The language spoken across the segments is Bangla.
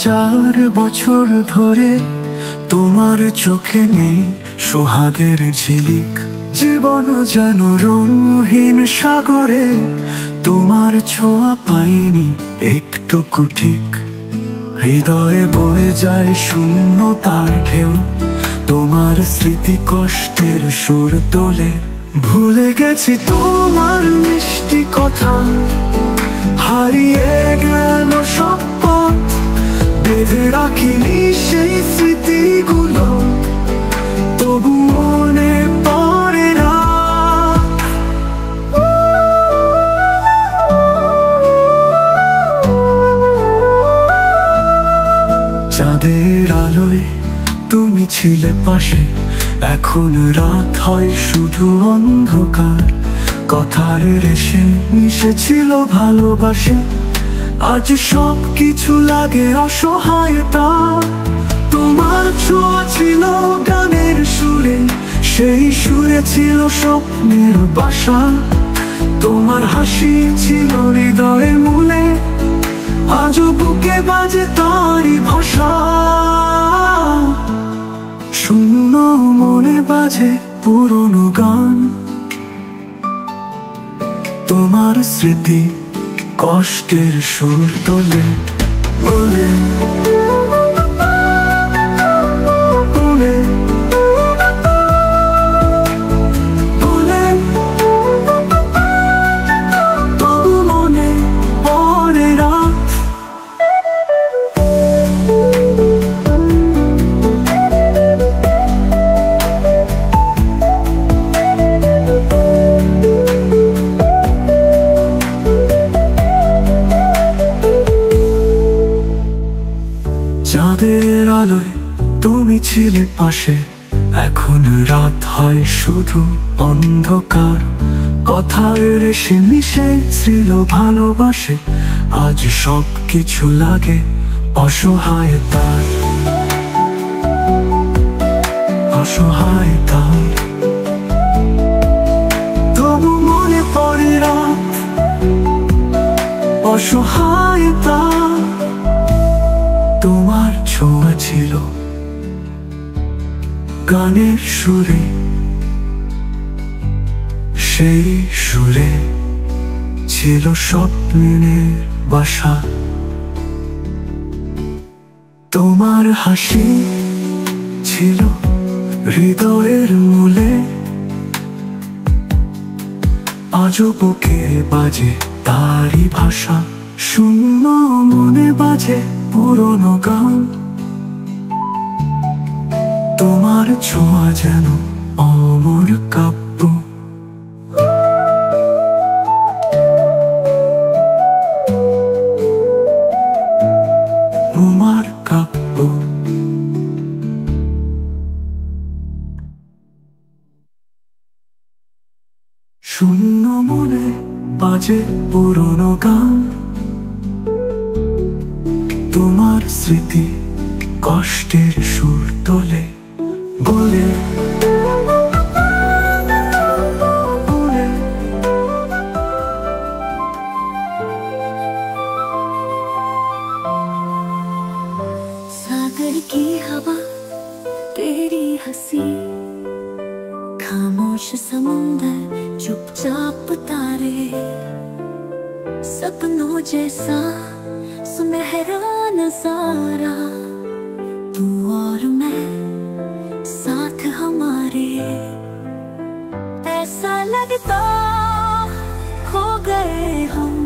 হাজার বছর ধরে তোমার চোখে নেই সোহাগের ঝিলিক। জীবন যেন রঙহীন সাগরে, তোমার ছোঁয়া পাইনি একটুকু ঠিক। হৃদয়ে বয়ে যায় শূন্যতার ঢেউ, তোমার স্মৃতি কষ্টের সুর তোলে। ভুলে গেছি তোমার মিষ্টি কথা, হারিয়ে গেল সব পথ। বেঁধে রাখিনি সেই স্মৃতিগুলো, তবু মনে পড়ে না। চাঁদের আলোয় তুমি ছিলে পাশে, এখন রাত হয় শুধু অন্ধকার। কথার রেশে মিশেছিল ভালোবাসে, আজ সব কিছু লাগে অসহায়তা। তোমার ছোঁয়া ছিল গানের সুরে, সেই সুরে ছিল স্বপ্নের বাসা। তোমার হাসি ছিল হৃদয়ের মূলে, আজও বুকে বাজে তারই ভাষা। শূন্য মনে বাজে পুরনো গান, তোমার স্মৃতি কষ্টের সুর তোলে। বলে বলে বলে তবু মনে পড়ে রাত। চাঁদের আলোয় তুমি ছিলে পাশে, এখন রাত হয় শুধু অন্ধকার। কথার রেশে মিশে ছিল ভালোবাসে, আজ সব কিছু লাগে অসহায়তার। অসহায়তার তবু মনে পড়ে রাত। অসহায়তা তোমার ছোঁয়া ছিল গানের সুরে, সেই সুরে ছিল স্বপ্নের বাসা। তোমার হাসি ছিল হৃদয়ের মূলে, আজও বুকে বাজে তারই ভাষা। শূন্য মনে বাজে পুরনো গান, তোমার ছোঁয়া যেন অমর কাব্য। তোমার কাব্য। শূন্য মনে বাজে পুরনো গান, তোমার স্মৃতি কষ্টের সুর তোলে। বলে বলে सागर की हवा तेरी हंसी, खामोश समुंदर चुपचाप तारे। सपनों जैसा सुनहरा नजारा, तू और मैं साथ हमारे। ऐसा लगता खो गए हम,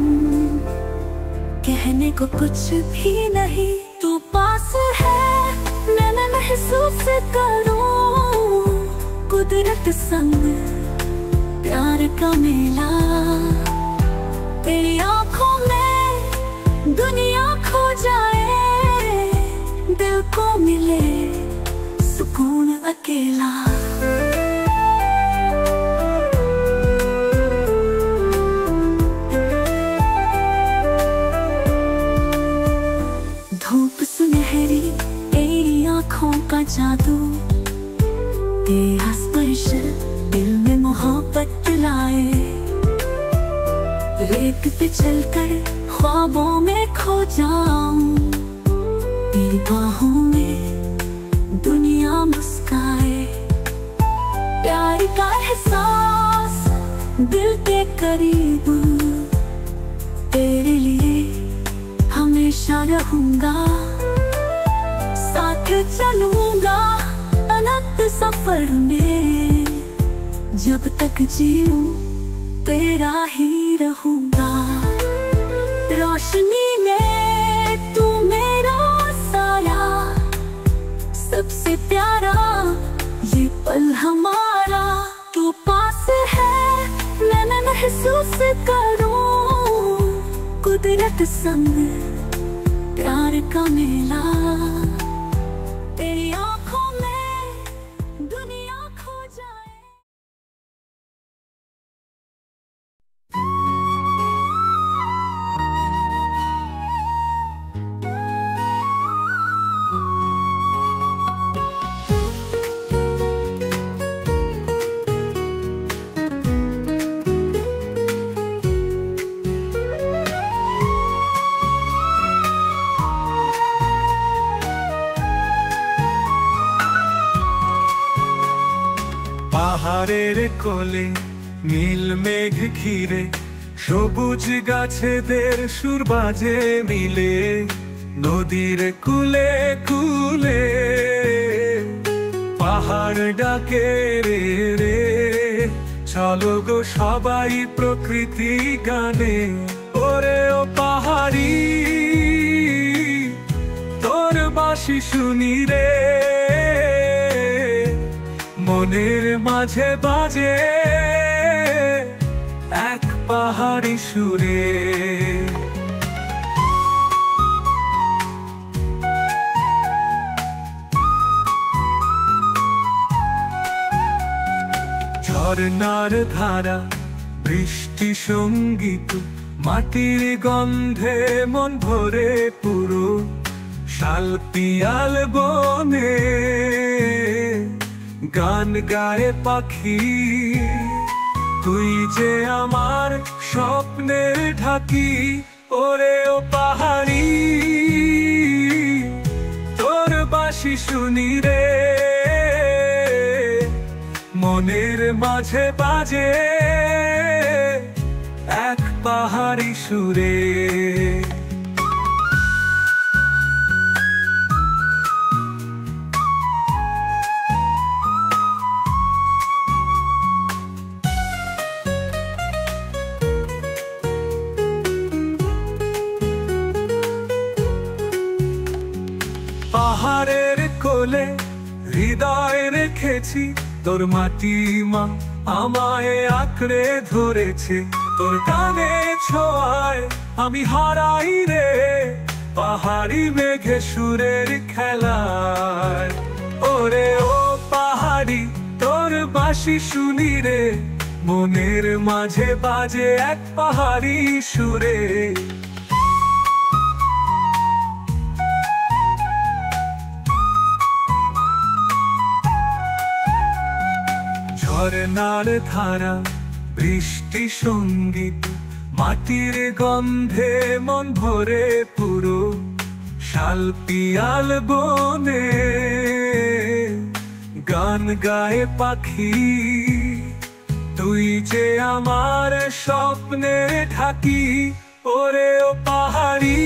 कहने को कुछ भी नहीं। तू पास है मैं महसूस करूं, कुदरत संग प्यार का मेला। तेरी आंखों में दुनिया खो जाए, दिल को मिले सुकून अकेला। धूप सुनहरी तेरी आंखों का जादू, तेरा स्पर्श दिल में मोहब्बत लाए। रेत पे चलकर ख्वाबों में खो जाऊं, तेरी बाहों में दुनिया मुस्काए, प्यार का एहसास दिल के करीब, तेरे लिए हमेशा रहूंगा, साथ चलूंगा अनंत सफर में, जब तक जीऊं तेरा ही रहूंगा। रोशनी में तू मेरा साया, सबसे प्यारा ये पल हमारा, तू पास है मैं महसूस करूं, कुदरत संग प्यार का मेला, तेरी आंखों में दुनिया खो जाए। পাহাড়ের কোলে নীল মেঘ ঘিরে, সবুজ গাছেদের সুর বাজে মিলে, নদীর কুলে কুলে পাহাড় ডাকে রে রে, চলো গো সবাই প্রকৃতি গানে, ওরে ও পাহাড়ি তোর বাঁশি শুনি রে, মনের মাঝে বাজে এক পাহাড়ি সুরে। ঝর্ণার ধারা বৃষ্টি সঙ্গীত, মাটির গন্ধে মন ভরে পুরো, শাল পিয়াল বনে গান গায়ে পাখি, তুই যে আমার স্বপ্নের ঢাকি, ওরে ও পাহাড়ি তোর বাঁশি শুনি রে, মনের মাঝে বাজে এক পাহাড়ি সুরে। পাহাড়ের কোলে হৃদয় রেখেছি, তোর মাটি মা আমায় আঁকড়ে ধরেছে, তোর গানে ছোঁয়ায় আমি হারাই রে, পাহাড়ি মেঘে সুরের খেলায়, ওরে ও পাহাড়ি তোর বাঁশি শুনি রে, মনের মাঝে বাজে এক পাহাড়ি সুরে। ঝর্ণার ধারা বৃষ্টি সঙ্গীত, মাটির গন্ধে মন ভরে পুরো, শাল পিয়াল বনে গান গায়ে পাখি, তুই যে আমার স্বপ্নে ঢাকি, ওরে ও পাহাড়ি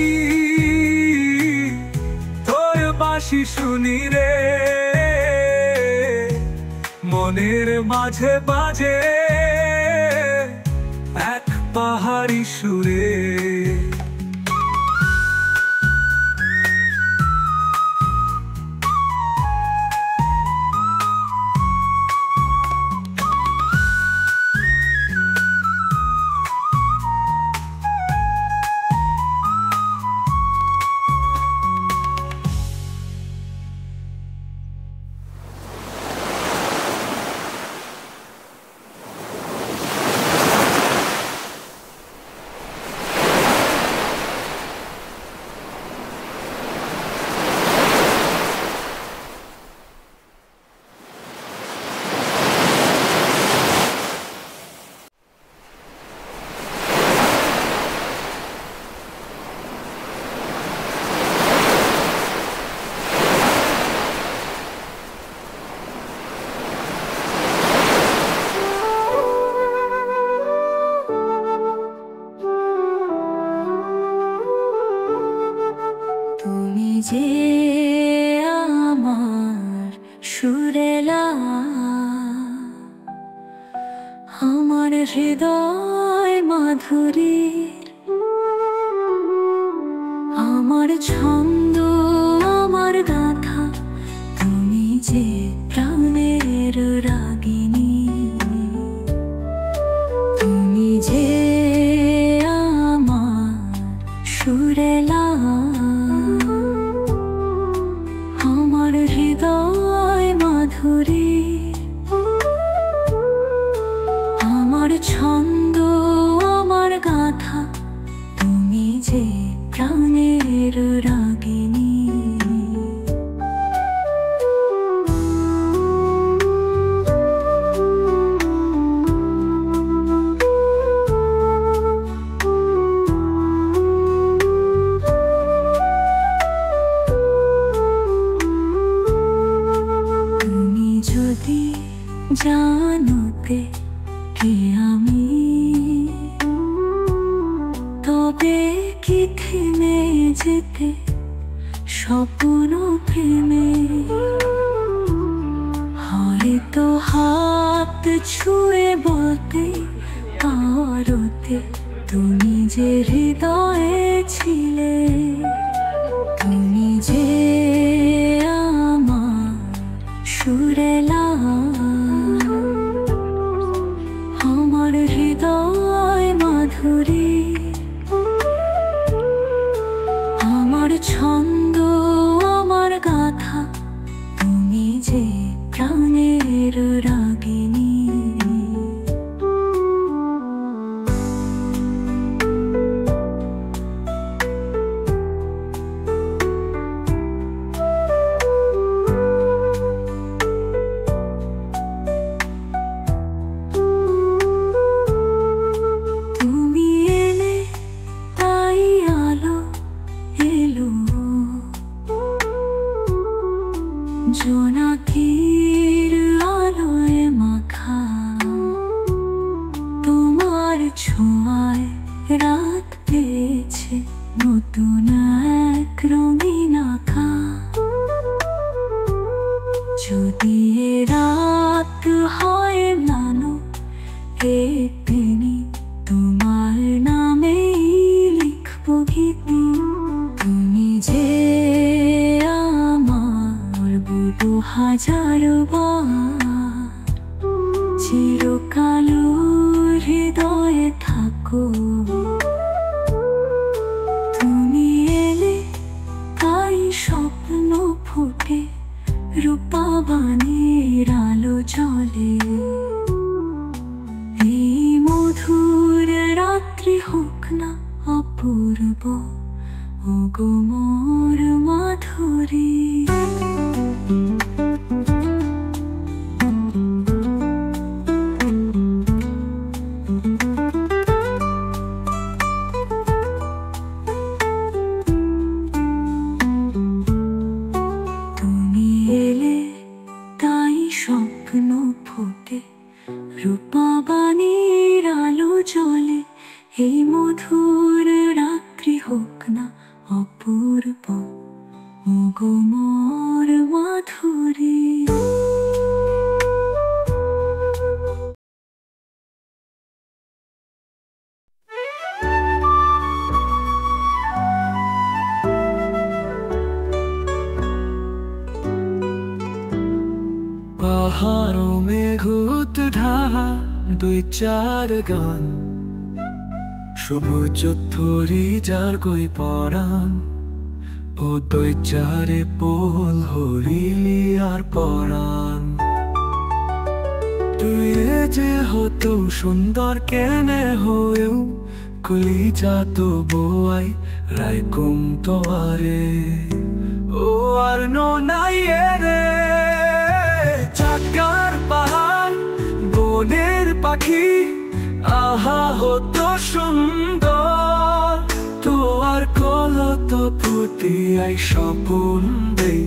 তোর বাঁশি শুনি রে, মনের মাঝে বাজে এক পাহাড়ি সুরে। যে আমার সুরেলা, আমার হৃদয় মাধুরীর, আমার ছন্দ, আমার গাথা, তুমি যে প্রাণের রাগিনী, তুমি যে আমার সুরেলা, আমার হৃদয় মাধুরীর, আমার ছন্দ, আমার গাথা, তুমি যে প্রাণের রাগিনী। তুমি যদি জানোতে কে আমি, তবে কি থেমে যেতে স্বপ্ন প্রেমে, হয়তো হাত ছুঁয়ে বলতে কারোতে তুমি যে হৃদয়ে ছিলে, তুমি যে আমার সুরেলা, আমার হৃদয় মাধুরী, আমার ছন্দ, আমার গাথা, তুমি যে প্রাণের রাগিনী। জোনাকির আলোয় মাখা তোমার ছোঁয়ায় রাত পেয়েছে নতুন এক রঙিন আঁকা। যদি এ রাত হয় নানো একদিনই তোমার নামেই লিখবো গীতি। তুমি যে হাজারো বার চিরকাল হৃদয়ে থাকো। তুমি এলে তাই স্বপ্ন ফোটে, রূপাবানের আলো জ্বলে। এই মধুর রাত্রি হোক না অপূর্ব, ওগো মোর মাধুরী। স্বপ্ন ফোটে, রূপাবানের আলো জ্বলে। এই মধুর রাত্রি হোক না অপূর্ব, ওগো মোর মাধুরী। পাহাড় মেঘুত ঢাকা দুই চার গান, সবুজ থরি যার কই পরাণ। ও দুই চারে পোল হরিলি আর পরাণ। তুই যে হতো সুন্দর কেনে হয়েও, কলিজা তো বোয়াই রাইকুম তোয়ারে। ও আর নাই রে চাকার পাহাড় বনের পাখি, আহা হতো সুন্দর। তোর কলত ফুটি আই স্বপন দেই,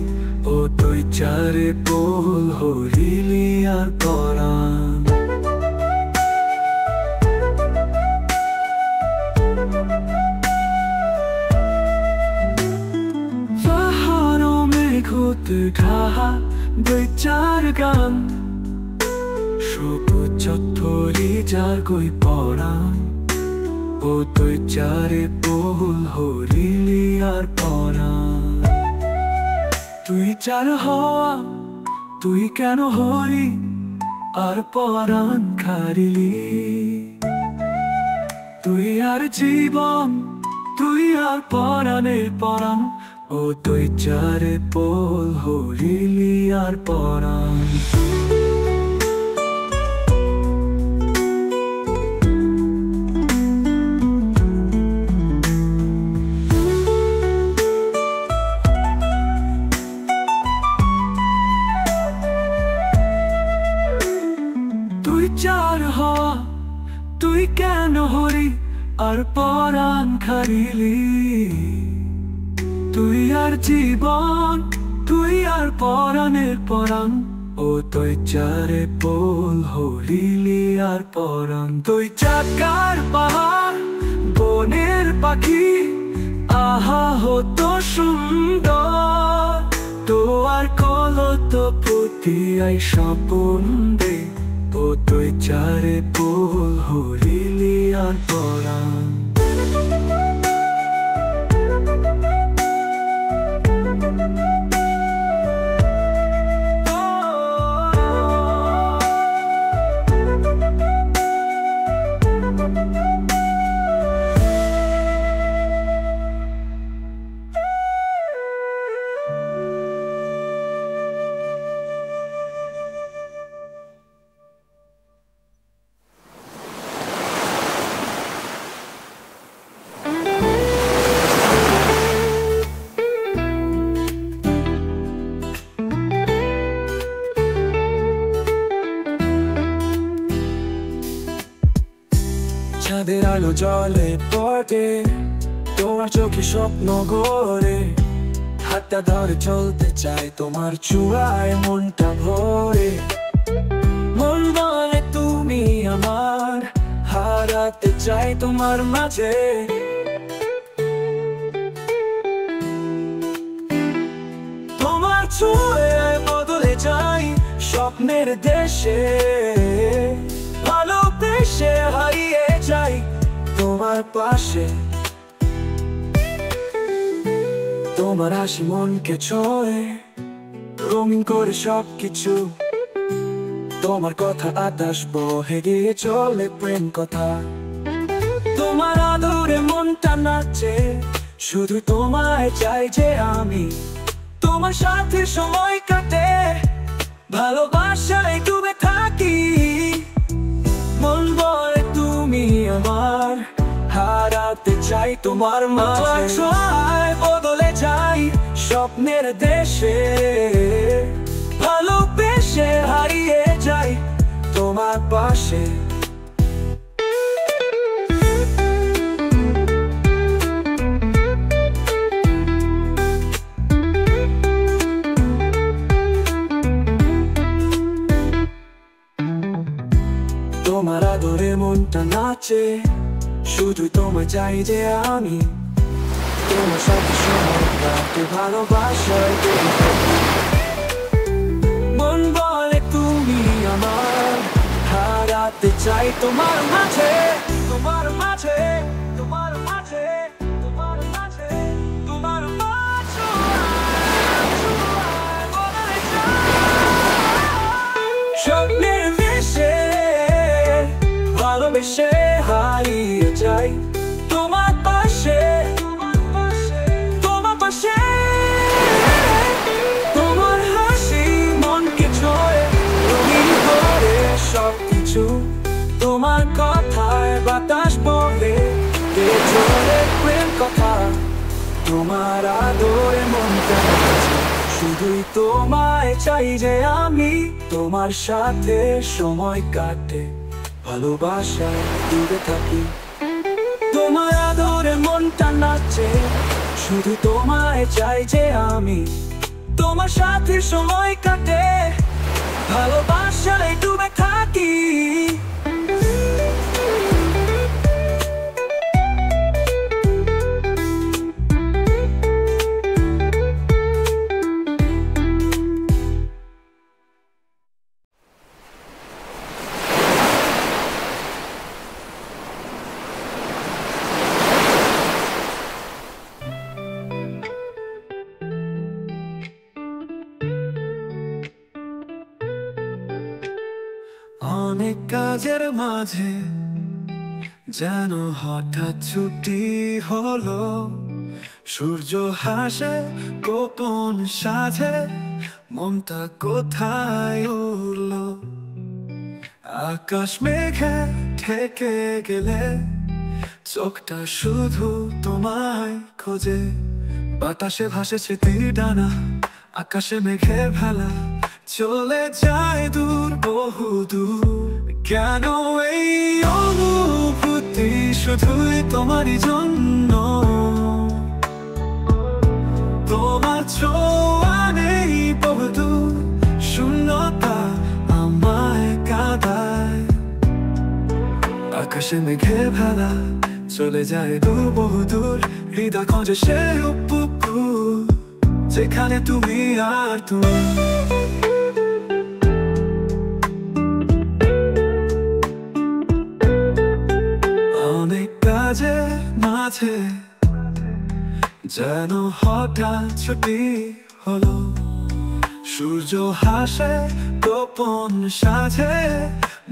ও তুই চারে পোল হরিলি আর পরাণ। ঢাহা দুই চার গান সবুজ চত্বরি যার গই পরাণ ও দুই চারে বহুল হরিলি আর পরাণ তুই চার হওয়া তুই কেন হরি আর পরাণ খারিলি তুই আর জীবন তুই আর পরাণের পরাণ ও তুই চারে পোল হরিলি আর পরাণ তুই চার হওয়া তুই কেন হরি আর পরাণ খারিলি তুই আর জীবন তুই আর পরাণের পরাণ ও তুই চারে পোল হরিলি আর পরাণ তুই চাকার পাহাড় বনের পাখি আহা হতো সুন্দর তোর কলত পুতি আই স্বপন দে ও তুই চারে পোল হরিলি আর পরাণ চাঁদের আলো জলে পড়ে তোমার চোখে স্বপ্ন গড়ে হাতটা ধরে চলতে চাই তোমার চূড়ায় মনটা ভরে মন বলে তুমি আমার হারাতে চাই তোমার মাঝে তোমার ছোঁয়ায় বদলে যাই স্বপ্নের দেশে ভালোবেসে হারিয়ে যাই তোমার পাশে তোমার হাসি মনকে ছোঁয়ে রঙিন করে সবকিছু তোমার কথা আকাশ বহে গিয়ে চলে প্রেম কথা তোমার আদরে মনটা নাচে শুধু তোমায় চাই যে আমি তোমার সাথে সময় কাটে ভালোবাসায় ডুবে থাকি মন বলে তুমি আমার হারাতে চাই তোমার মাঝে বদলে যাই স্বপ্নের দেশে ভালোবেসে হারিয়ে যাই তোমার পাশে তোমার আদরে মনটা নাচে শুধু তোমায় চাই যে আমি তোমার সাথে সময় কাটে ভালোবাসায় মন বলে তুমি আমার হারাতে চাই তোমার মাঝে তোমার মাঝে তোমার মাঝে তোমার মাঝে তোমার মাঝে স্বপ্নের দেশে ভালোবেসে হারিয়ে যাই তোমার পাশে তোমার পাশে তোমার হাসি মনকে ছোঁয়ে রঙিন করে সবকিছু তোমার কথায় বাতাস বলে চলে প্রেম কথা তোমার আদরে মনটা নাচে শুধুই তোমায় চাই যে আমি তোমার সাথে সময় কাটে ভালোবাসায় ডুবে থাকি তোমার আদরে মনটা নাচে শুধু তোমায় চাই যে আমি তোমার সাথে সময় কাটে ভালোবাসায় ডুবে থাকি কাজের মাঝে যেন হঠাৎ ছুটি হলো, সূর্য হাসে গোপন সাথে, মনটা কোথায় উড়লো। আকাশ মেঘে ঢেকে গেলে চোখটা শুধু তোমায় খোঁজে। বাতাসে ভাসে স্মৃতির ডানা, আকাশে মেঘের ভেলা, চলে যায় দূর বহু দূর। কেন এই অনুভূতি শুধুই তোমারই জন্য? তোমার ছোঁয়া নেই বহুদূর, শূন্যতা আমায় কাঁদায়। আকাশে মেঘের ভেলা, চলে যায় দূর বহু দূর। হৃদয় খোঁজে সে উপকূল, যেখানে তুমি আর তুমি। অনেক কাজের মাঝে যেন হঠাৎ ছুটি হলো, সূর্য হাসে গোপন সাথে,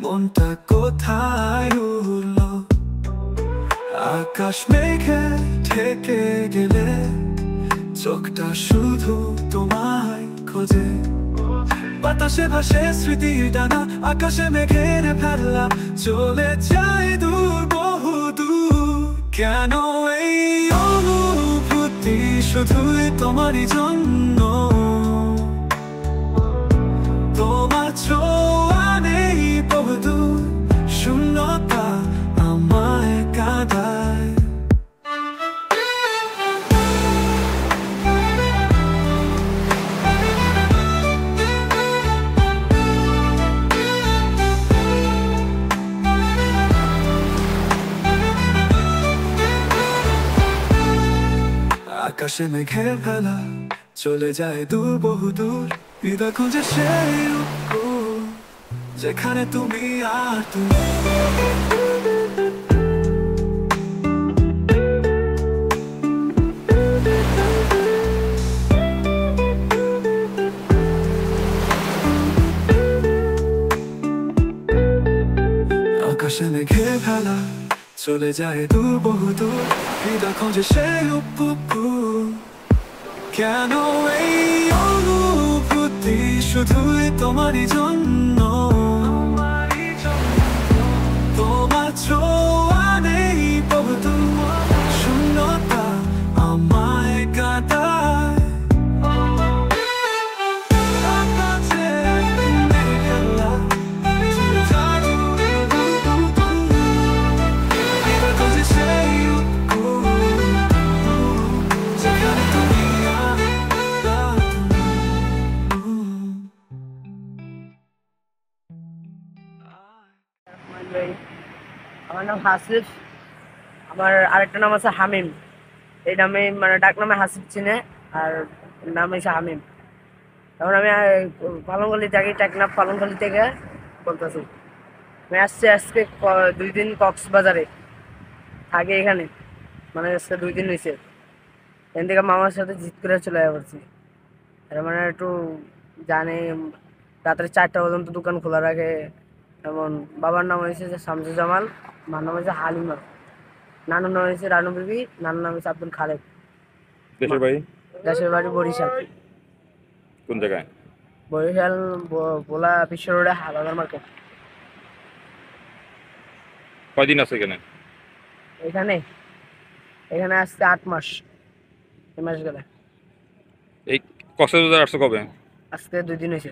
মনটা কোথায় উড়লো। আকাশ মেঘে ঢেকে গেলে চোখটা শুধু তোমায় খোঁজে। বাতাসে ভাসে স্মৃতির ডানা, আকাশে মেঘের ভেলা, চলে যায় দূর বহু দূর। কেন এই অনুভূতি শুধুই তোমারই জন্য? তোমার ছোঁয়া নেই বহুদূর, শূন্যতা আমায় কাঁদায়। আকাশে মেঘের ভেলা, চলে যায় দূর বহু দূর। হৃদয় খুঁজে সেই উপকূল, যেখানে তুমি আর তুমি। আকাশে মেঘের ভেলা, চলে যায় দূর বহু দূর। হৃদয় খোঁজে সেই উপকূল, কেন এই অনুভূতি শুধুই তোমারই জন্য? তোমার ছোঁয়া নেই বহুদূর, শূন্যতা আমায় কাঁদায়। আমার নাম হাসিফ, আমার আরেকটা নাম আছে হামিম। এই নামে মানে ডাক নামে হাসিফ চিনে, আর নাম হচ্ছে হামিম। তখন আমি পালংখালি থাকি, টেকনাফ পালংখালি থেকে বলতেছি। আমি আসছি আজকে 2 দিন কক্সবাজারে থাকি এখানে, মানে আজকে 2 দিন হয়েছে। এখান থেকে মামার সাথে জিত করে চলে যাচ্ছি। মানে একটু জানে রাত্রে 4টা পর্যন্ত দোকান খোলা রাখে এমন। বাবার নাম হয়েছে শামসুজ্জামান, মার নাম হয়েছে হালিমা, নানুর নাম হয়েছে রানু বিবি, নানুর নাম হয়েছে আব্দুল খালেক। দেশের বাড়ি বরিশাল। কোন জায়গায়? বরিশাল ভোলা বিশ্ব রোডে হালদার মার্কেট। কয়দিন আছে এখানে? এখানে এখানে আসছে 8 মাস। এই মাস গেলে। এই কক্সবাজার আসছো কবে? আজকে 2 দিন হয়েছে।